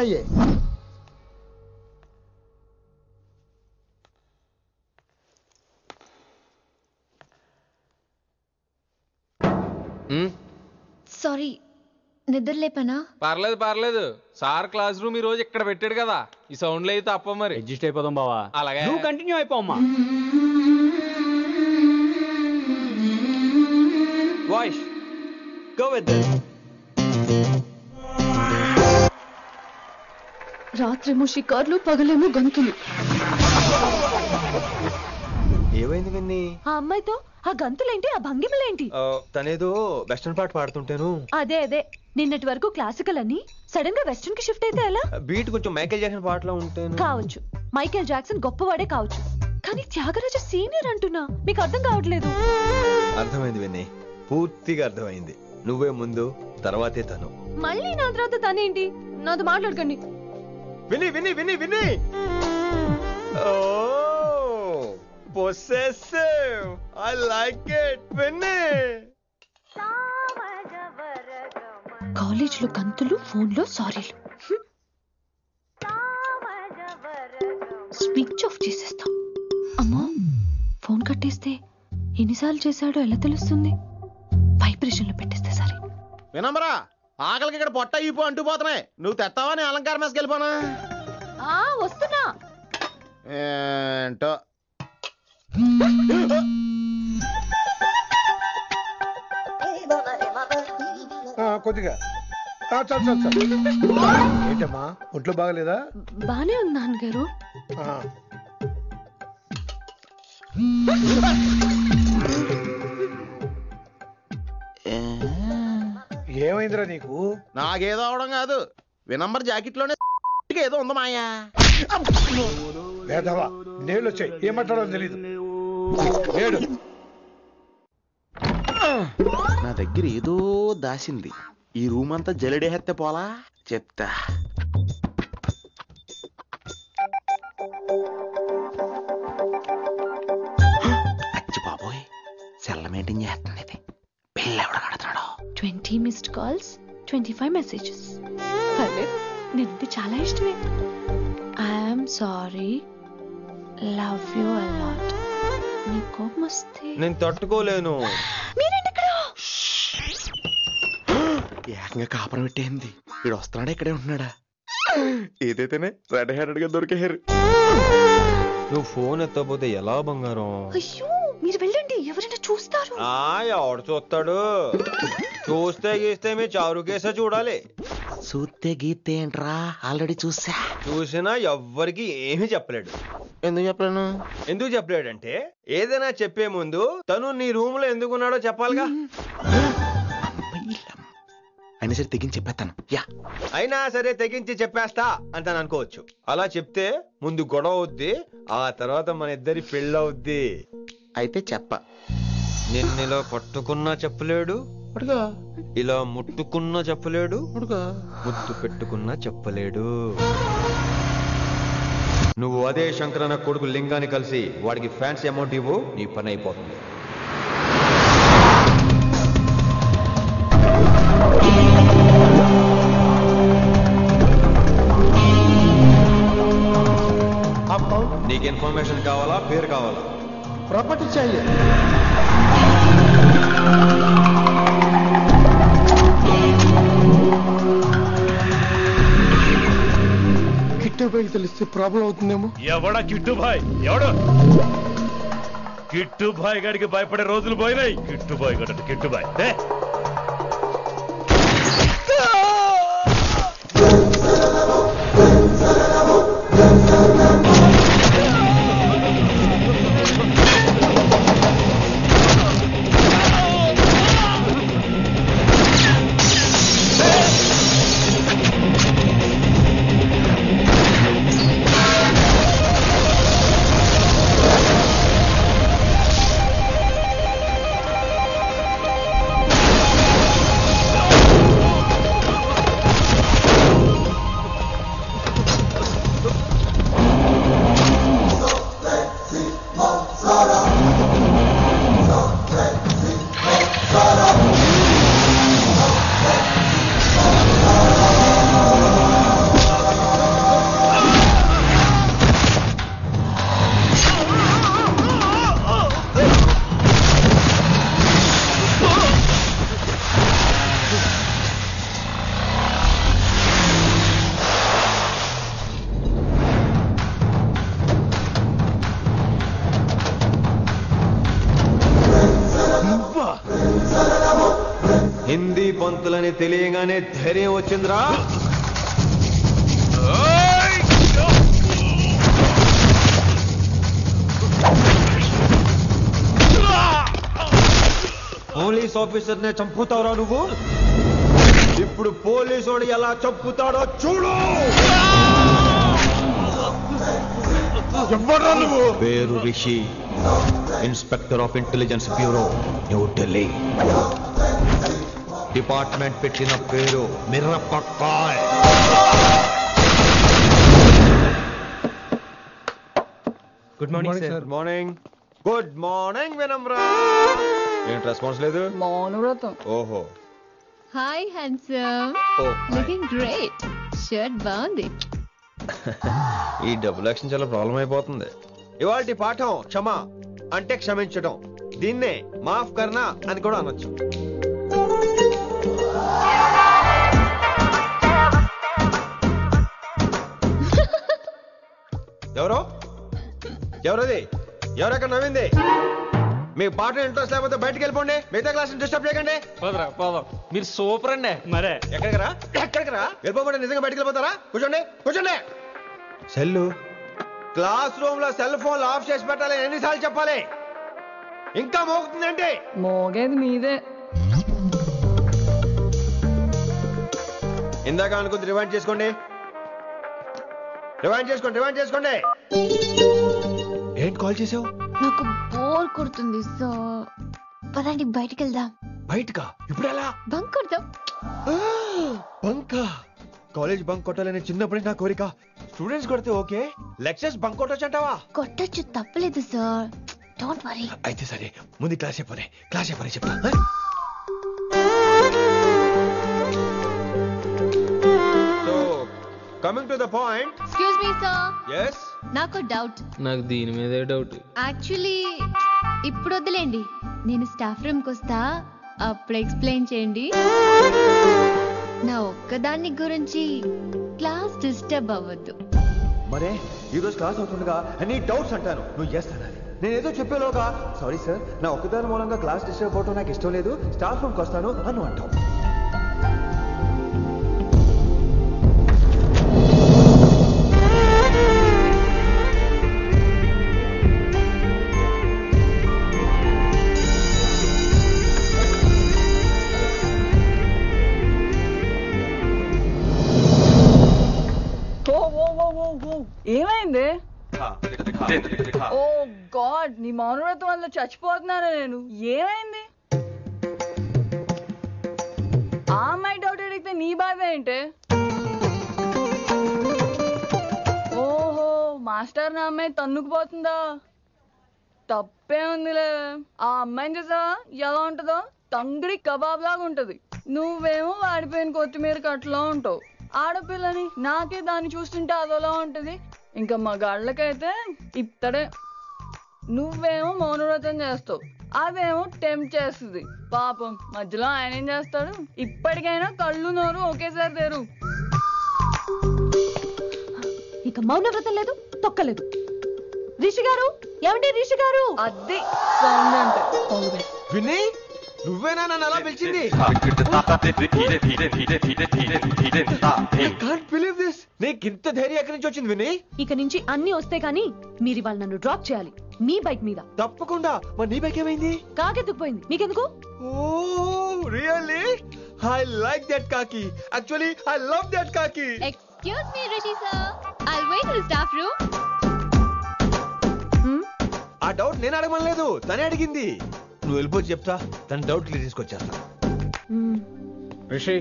चाहिए। సారీ, నిద్ర లేపనా? పర్లేదు పర్లేదు, సార్ క్లాస్ రూమ్ ఈ రోజు ఇక్కడ పెట్టాడు కదా, ఈ సౌండ్లు అయితే తప్ప మరి అడ్జస్ట్ అయిపోదాం బావా. అలాగే నువ్వు కంటిన్యూ అయిపోమ్మా. Voice go with this. రాత్రేమో షికార్లు, పగలేమో గంతులు. ఏమైంది విన్ని? ఆ అమ్మాయితో ఆ గంతులేంటి, ఆ భంగిమలేంటి? తనేదో వెస్టర్న్ పాట పాడుతుంటాను. అదే అదే, నిన్నటి వరకు క్లాసికల్ అని సడన్ గా వెస్టర్న్ కి షిఫ్ట్ అయితే ఎలా? బీట్ కొంచెం మైకేల్ జాక్సన్ పాటలో ఉంటాను. కావచ్చు, మైకేల్ జాక్సన్ గొప్పవాడే కావచ్చు, కానీ త్యాగరాజ సీనియర్ అంటున్నా. మీకు అర్థం కావట్లేదు. అర్థమైంది విన్ని, పూర్తిగా అర్థమైంది. నువ్వే ముందు, తర్వాతే తను. మళ్ళీ నా తర్వాత తనేంటి? నాతో మాట్లాడకండి. విని విని విని విని possessive, I like it. విని కాలేజ్ లో గంతులు, ఫోన్ లో సారీలు. స్విచ్ ఆఫ్ చేసేస్తా. అమ్మో, ఫోన్ కట్టేస్తే ఎన్నిసార్లు చేశాడో ఎలా తెలుస్తుంది? వైబ్రేషన్ లో పెట్టేస్తే సరే. వినమ్రా, ఆకలికి ఇక్కడ పొట్ట ఈపు అంటుపోతున్నాయి. నువ్వు తెస్తావా నీ అలంకారం వేసుకెళ్ళిపోనా? వస్తున్నా. ఏంటో కొద్దిగా చాలు. ఏంటమ్మా, ఒంట్లో బాగలేదా? బానే ఉంది నాన్నగారు. ఏమైందిరా నీకు? నాకేదో అవడం కాదు, వినంబర్ జాకెట్ లోనే ఏదో ఉంది మాయా. లేదవా, నేళ్ళు వచ్చాయి, ఏం మాట్లాడో తెలీదు. నా దగ్గర ఏదో దాసింది. ఈ రూమ్ అంతా జలడేహెత్తే పోలా చెప్తా. అచ్చి బాబోయ్, సెల్ల మెయింటైన్ చేస్తుంది ఇది. పిల్ల ఎవడ కడుతున్నాడు? 20 మిస్డ్ కాల్స్, 25 మెసేజెస్. పర్లేదు, నేనంటే చాలా ఇష్టమే. I'm sorry, love you a lot. నీ కోపం వస్తే నేను తట్టుకోలేను. ఏకంగా కాపురం పెట్టేంది. వీడు వస్తున్నాడా, ఇక్కడే ఉంటున్నాడా? ఏదైతేనే రెడ్ హ్యాండెడ్ గా దొరికేహారు. నువ్వు ఫోన్ ఎత్తపోతే ఎలా బంగారం? అయ్యో, మీరు వెళ్ళండి, ఎవరైనా చూస్తారు. ఎవడు చూస్తాడు? చూస్తే గీస్తే మీ చారు కేసే చూడాలి. చూస్తే గీతే ఏంట్రా, ఆల్రెడీ చూసా. చూసినా ఎవ్వరికి ఏమీ చెప్పలేడు. ఎందుకు చెప్పలేను? ఎందుకు చెప్పలేడంటే, ఏదైనా చెప్పే ముందు తను నీ రూమ్ లో ఎందుకున్నాడో చెప్పాలిగా. అయినా సరే తెగించి చెప్పేస్తాను. అయినా సరే తెగించి చెప్పేస్తా అంటాను అనుకోవచ్చు. అలా చెప్తే ముందు గొడవ అవుద్ది, ఆ తర్వాత మన ఇద్దరి పెళ్ళవుద్ది. అయితే చెప్ప. నిన్నిలా పట్టుకున్నా చెప్పలేడు, ఇలా ముట్టుకున్నా చెప్పలేడు, ముద్దు పెట్టుకున్నా చెప్పలేడు. నువ్వు అదే శంకరన్న కొడుకు లింగాన్ని కలిసి వాడికి ఫ్యాన్సీ అమౌంట్ ఇవ్వు, నీ పని అయిపోతుంది. నీకు ఇన్ఫర్మేషన్ కావాలా, పేరు కావాలా? प्रॉपर्टी चाहिए। కిట్టు భాయ్ తెలిస్తే ప్రాబ్లం అవుతుందేమో. ఎవడా కిట్టు భాయ్? ఎవడు కిట్టు భాయ్ గారికి భయపడే రోజులు పోయినాయి. కిట్టు భాయ్ గడ కిట్టు భాయ్ ధైర్యవంతులని తెలియగానే ధైర్యం వచ్చిందిరా. పోలీస్ ఆఫీసర్ నే చంపుతావురా నువ్వు? ఇప్పుడు పోలీసోడు ఎలా చంపుతాడో చూడు. ఎవరా నువ్వు? పేరు Rishi, inspector of intelligence bureau, New Delhi. Department పెట్టిన పేరు Mirapakay. Good morning sir. Good morning. Good morning Vinamra. ఏంటి రెస్పాన్స్ లేదు? మౌనవ్రతం. ఓహో. Hi handsome, oh looking great. Shirt బాగుంది. ఈ డబుల్ యాక్షన్ చాలా ప్రాబ్లం అయిపోతుంది. ఇవాల్టి పాఠం క్షమ అంటే క్షమించడం. దీన్నే మాఫ్ కర్నా అని కూడా అనొచ్చు. ఎవరో ఎవరది? ఎవరెక్కడ నవ్వింది? మీ పాట ఇంట్రెస్ట్ లేకపోతే బయటకు వెళ్ళిపోండి. మిగతా క్లాస్ డిస్టర్బ్ చేయకండి. పోదరా పోదాం. మీరు సూపర్ అండి. మరే ఎక్కడికి రా? ఎక్కడికి రా? వెళ్ళిపోకుండా నిజంగా బయటకు వెళ్ళిపోతారా? కూర్చోండి కూర్చోండి. సెల్లు క్లాస్ రూమ్ లో సెల్ ఫోన్ ఆఫ్ చేసి పెట్టాలి. ఎన్నిసార్లు చెప్పాలి? ఇంకా మోగుతుందంటే మోగేది మీదే. ఇందాక అనుకుంది రివైండ్ చేసుకోండి. రివైండ్ చేసుకోండి. రివైండ్ చేసుకోండి. ఏంటి కాల్ చేసావు? నాకు బోర్ కొడుతుంది, సో పదండి బయటికి వెళ్దాం. బయటకా? ఇప్పుడు ఎలా? బంక్ కొడదాం. బంకా? కాలేజ్ బంక్ కొట్టాలని చిన్నప్పుడే నా కోరిక. స్టూడెంట్స్ కొడితే ఓకే, లెక్చర్స్ బంక్ కొట్టొచ్చు అంటావా? కొట్టచ్చు, తప్పలేదు సార్. Don't worry. అయితే సరే, ముందు క్లాస్ చెప్పనే. క్లాస్ చెప్పని చెప్తా. So coming to the point. Excuse me sir. yes నాకు డౌట్. నాకు దీని మీదే డౌట్. యాక్చువల్లీ ఇప్పుడు వద్దులేండి, నేను స్టాఫ్ రూమ్కి వస్తా, అప్పుడు ఎక్స్ప్లెయిన్ చేయండి. నా ఒక్కదాన్ని గురించి క్లాస్ డిస్టర్బ్ అవ్వద్దు. మరే ఈ రోజు క్లాస్ అవుతుండగా ఎనీ డౌట్స్ అంటాను, నువ్వు ఎస్ అనాలి. నేను ఏదో చెప్పేలోగా సారీ సార్, నా ఒక్కదాని మూలంగా క్లాస్ డిస్టర్బ్ అవటం నాకు ఇష్టం లేదు, స్టాఫ్ రూమ్కి వస్తాను అని అంటావు. ఏమైంది? ఓ గాడ్, నీ మౌనవ్రతం వల్ల చచ్చిపోతున్నాను నేను. ఏమైంది? ఆ అమ్మాయి డౌట్ అడిగితే నీ బాధ ఏంటి? ఓహో, మాస్టర్ నా అమ్మాయి తన్నుకుపోతుందా? తప్పే ఉందిలే. ఆ అమ్మాయిని చూసా ఎలా ఉంటుందో? తంగిడి కబాబ్ లాగా ఉంటది. నువ్వేమో వాడిపోయిన కొత్తిమీర కట్లా ఉంటావు. ఆడపిల్లని నాకే దాన్ని చూస్తుంటే అదోలా ఉంటది. ఇంకా మగాళ్ళకైతే ఇత్తడే. నువ్వేమో మౌనవ్రతం చేస్తావు, అదేమో టెంప్ట్ చేస్తుంది. పాపం మధ్యలో ఆయన ఏం చేస్తాడు? ఇప్పటికైనా కళ్ళు నోరు ఒకేసారి తెరు. ఇక మౌనవ్రతం లేదు, తొక్కలేదు. రిషి గారు, ఏమండి రిషి గారు? అది సౌండ్ అంటే. విని నువ్వేనా నన్ను అలా పిలిచింది? నీకు ఇంత ధైర్యం ఎక్కడి నుంచి వచ్చింది విని? ఇక నుంచి అన్ని వస్తే గానీ మీరు ఇవాళ నన్ను డ్రాప్ చేయాలి, మీ బైక్ మీద. తప్పకుండా. మరి నీ బైక్ ఏమైంది? కాకెత్తుకుపోయింది. మీకెందుకు? Oh really? I like that కాకి. యాక్చువల్లీ ఐ లవ్ దట్ కాకి. Excuse me Rishi sir, I'll wait in the staff room. ఆ డౌట్ నేను అడగమనలేదు, తనే అడిగింది. నువ్వు వెళ్ళిపోయి చెప్తా, తన డౌట్ క్లియర్ చేసుకొచ్చేస్తా. రిషి,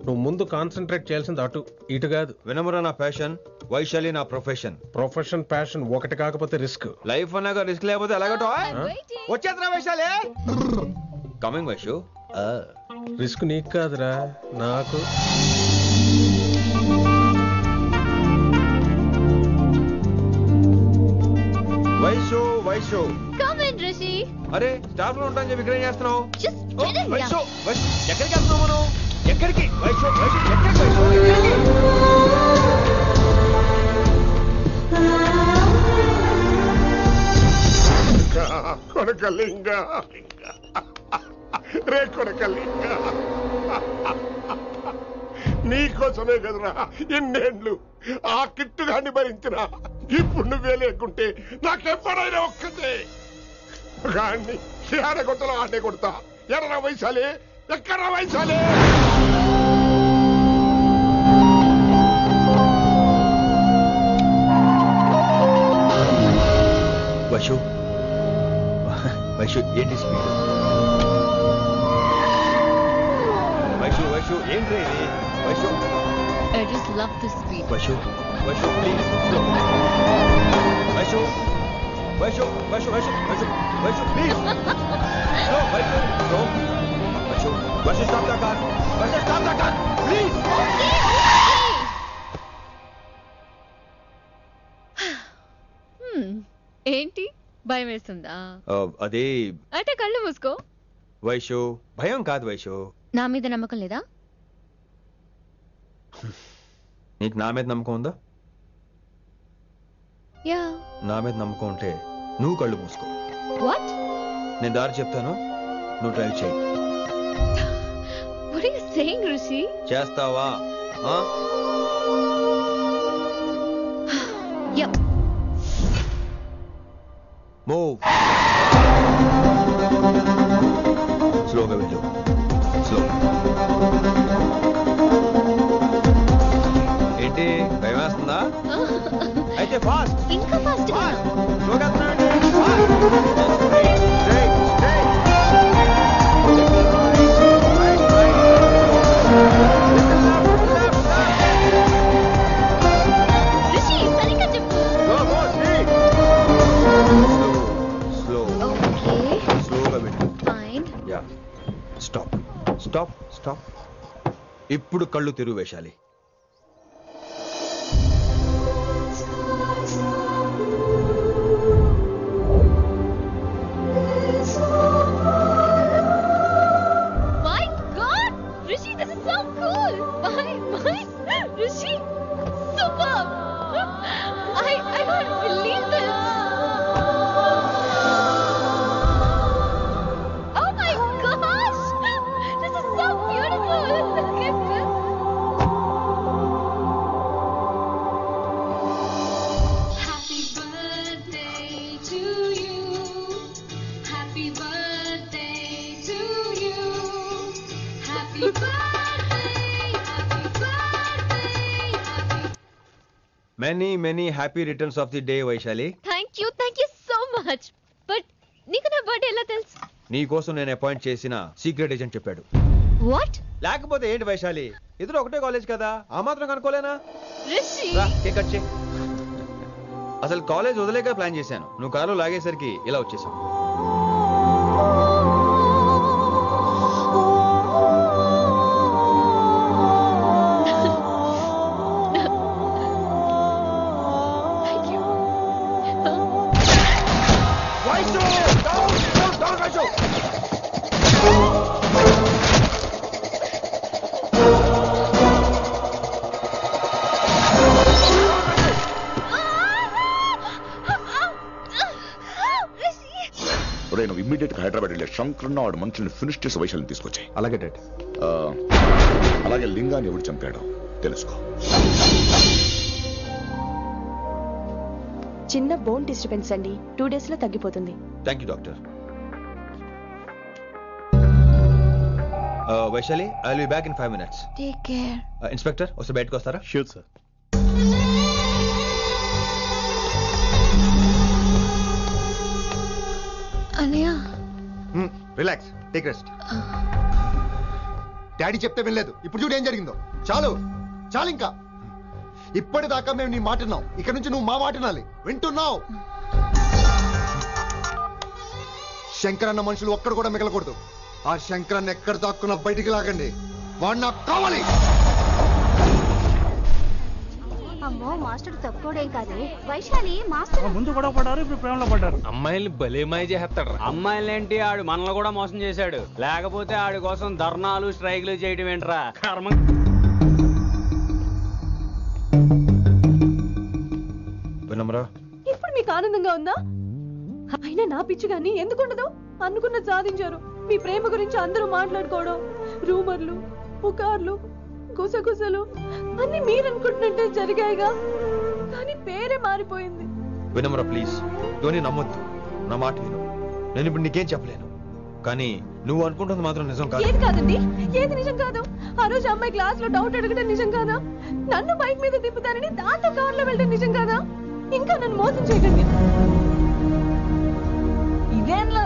నువ్వు ముందు కాన్సన్ట్రేట్ చేయాల్సింది అటు ఇటు కాదు. వినమ్ర నా ప్యాషన్, వైశాలి నా ప్రొఫెషన్. ప్రొఫెషన్ ప్యాషన్ ఒకటి కాకపోతే రిస్క్. లైఫ్ అన్నాక రిస్క్ లేకపోతే ఎలాగటో? వచ్చేద్రా వైశాలి. కమింగ్ వైషు. రిస్క్ నీకు కాదురా, నాకు. వైషు వైషు. Come in Rishi. అరే స్టాఫ్ లో ఉంటాను చెప్పి ఇక్కడ ఏం చేస్తున్నావు? Just get in. Vaishu Vaishu ఎక్కడికి వెళ్తున్నావు మనం? ఎక్కడికి? వైషు వైషు ఎక్కడికి? వైషు కొనకలింగ రే కొడకల్లి, నీకోసమే కదరా ఎన్నేళ్ళు ఆ కిట్టుగాన్ని భరించిన. ఇప్పుడు నువ్వే లేకుంటే నాకెప్పుడైనా ఒక్కతే గాన్ని ఆడగొట్టలో ఆడే కొడతా. ఎర్ర వయసాలే, ఎక్కడ వయసాలే. వైషు, వైషు ఏంటి స్పీడ్? వైషు వైషు ఏంటి ఇది? Vaishu I just love this speed. Vaishu Vaishu please slow. Vaishu Vaishu Vaishu Vaishu Vaishu Vaishu please slow. Vaishu slow. Vaishu Vaishu stop the car. Vaishu stop the car please. ఏంటి భయం వేస్తుందా? అదే అంటే కళ్ళు మూసుకో. వైషు భయం కాదు వైషు. నా మీద నమ్మకం లేదా? నీకు నా మీద నమ్మకం ఉందా? యా. నా మీద నమ్మకం ఉంటే నువ్వు కళ్ళు మూసుకో. వాట్? నేను దారి చెప్తాను, నువ్వు డ్రైవ్ చేయి. What are you saying, Rishi? చేస్తావా? Yep. మూవ్. స్లోగా వెళ్ళు. స్లో. ఏంటి భయం వేస్తుందా? అయితే ఫాస్ట్. ఇంకా ఫాస్ట్ గా. స్లోగా వెళ్తున్నానండి. Straight straight. రిషి సరిగ్గా చెప్పు. స్లో. ఓకే. స్లోగా వెళ్ళు. Fine. Yeah. Stop stop stop. ఇప్పుడు కళ్ళు తెరువు వేశాలి. My God, Rishi, this is so cool. My, Rishi, superb. I can't believe this. Oh my gosh, this is so beautiful. Look at this. Happy birthday to you. Happy birthday to you. Happy birthday, happy birthday, happy. Many many happy returns of the day Vaishali. Thank you so much. But నీకు నా birthday ఎలా తెలుసు? నీ కోసం నేను appoint చేసిన secret agent చెప్పాడు. What? లేకపోతే ఏంటి వైశాలి, ఇద్దరు ఒకటే కాలేజ్ కదా, ఆ మాత్రం కనుక్కోలేనా? Rishi. రా, కేక్ కట్ చేయి. అసలు కాలేజ్ వదిలేక ప్లాన్ చేశాను, నువ్వు కారు లాగేసరికి ఇలా వచ్చేసావు. Thank you. ఒరే నువ్వు ఇమ్మీడియట్ గా హైదరాబాద్ వెళ్ళే శంకరున్న వాడు మనుషుల్ని ఫినిష్ చేసి వైశాల్ని తీసుకొచ్చాయి. అలాగే డాడ్. అలాగే లింగాన్ని ఎవడు చంపాడో తెలుసుకో. చిన్న బోన్ డిస్టర్బెన్స్ అండి, 2 days లో తగ్గిపోతుంది. Thank you doctor. Vaishali, I will be back in 5 minutes. Take care. Inspector వస్తే బయటకు వస్తారా? Sure sir. అన్నయ్య. Relax, take rest. డాడీ చెప్తే వినలేదు, ఇప్పుడు చూడు ఏం జరిగిందో. చాలు చాలు, ఇంకా ఇప్పటిదాకా మేము నీ మాట విన్నాం, ఇక నుంచి నువ్వు మా మాట వినాలి. వింటున్నావు? శంకరన్న మనుషులు ఒక్కడు కూడా మిగలకూడదు. ఆ శంకరన్న ఎక్కడ దాక్కున్నా బయటికి లాగండి, వాడు నాకు కావాలి. అమ్మో, మాస్టర్ తక్కువడేం కాదు. వైశాలి మాస్టర్ ముందు కూడా పడ్డారు, ఇప్పుడు ప్రేమలో పడ్డారు. అమ్మాయిల్ని భలే మాయ చేస్తాడు. అమ్మాయిలేంటి, ఆడు మనల్ని కూడా మోసం చేశాడు. లేకపోతే ఆడి కోసం ధర్నాలు స్ట్రైక్లు చేయడం ఏంట్రా కర్మ. వినమ్రా, ఇప్పుడు మీకు ఆనందంగా ఉందా? అయినా నా పిచ్చి గాని ఎందుకుండదు? అనుకున్న సాధించారు. మీ ప్రేమ గురించి అందరూ మాట్లాడుకోవడం, రూమర్లు, పుకార్లు, గుసగుసలు అన్ని మీరనుకుంటున్నట్టే జరిగాయిగా. కానీ పేరే మారిపోయింది. వినమ్రా ప్లీజ్, ధోని నమ్మొద్దు, నా మాట విను. నేను ఇప్పుడు నీకేం చెప్పలేను, కానీ నువ్వు అనుకుంటుంది మాత్రం నిజం కాదు. ఏది కాదండి, ఏది నిజం కాదు? ఆ రోజు అమ్మాయి క్లాస్ లో డౌట్ అడగడం నిజం కాదా? నన్ను బైక్ మీద తిప్పుతారని దాంతో కార్ లో వెళ్ళడం నిజం కాదా? ఇంకా నన్ను మోసం చేయకండి. ఇదేంలా